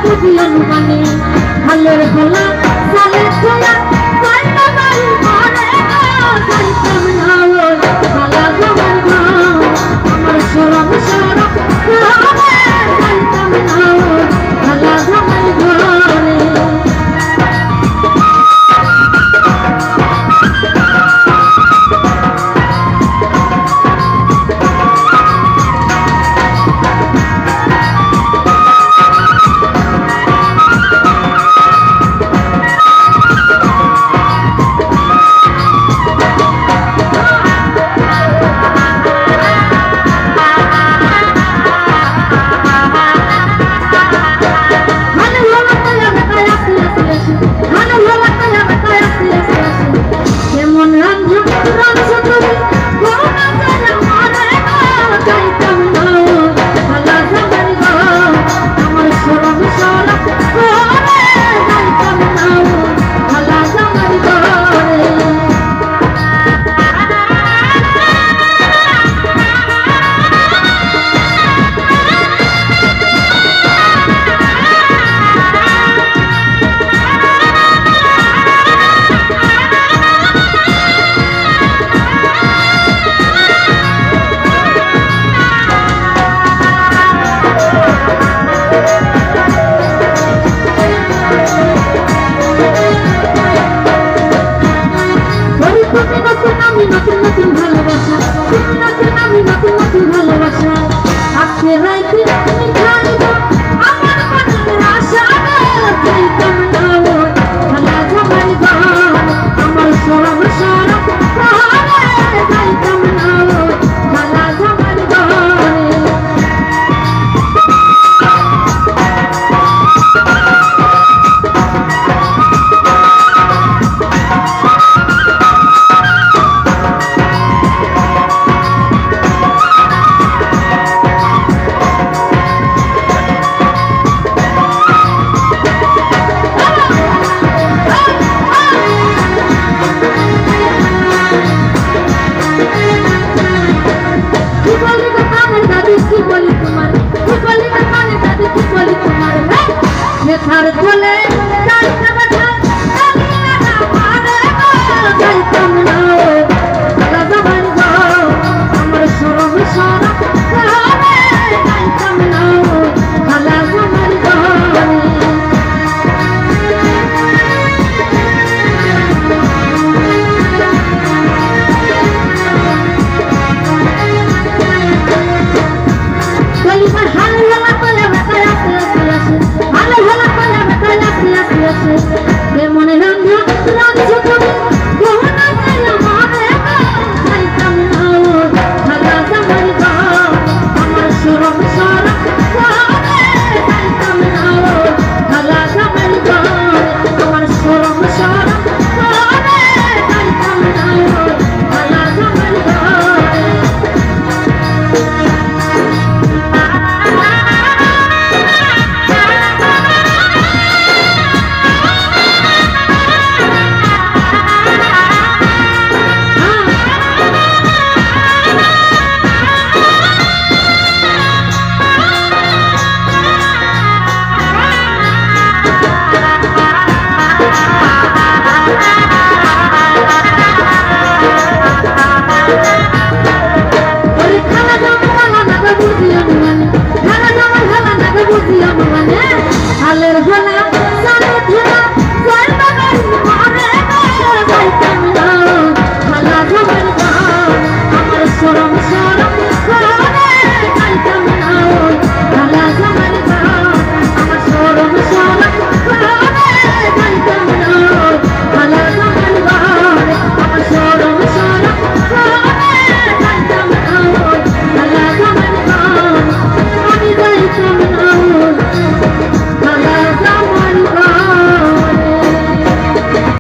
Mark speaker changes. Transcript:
Speaker 1: বুঝি অনুমানে ভালোর ভোলা সালে ছোয়া সাইতা বাড়ি ঘরে সাইতাম না ওর ভালা জমার ঘর আমার সরম সরম ঘরে সাইতাম না ওর ভালা জমার ঘরে নতুন নতুন ভালোবাসা আমি নতুন নতুন ভালোবাসা আজকে রাইতে তুমি খাইব আমার মনের আশা চাইতাম না ওর ভালা জমাই ঘর আমার সরম সরম ঘরে চাইতাম না ওর ভালা জমাই ঘরে ছাড় চলে যাইতে বাধা যাইতাম না ভালা জমার ঘর আমার সরম সরম ঘরে যাইতাম না ভালা জমার ঘরে কলিবার হাল হলা কলে বেকার আসে আসে আসে ভালো হলা কলে বেকার আসে আসে আসে কে মনে রান্ধা রাঁধছো তুমি গহনা চাইয়া মারে চাইতাম না ওর ভালা জমার ঘর আমার সরম সরম ঘরে চাইতাম না ওর ভালা জমার ঘর আমার সরম সরম ঘরে চাইতাম না ওর ভালা জমার ঘরে বুঝি অনুমানে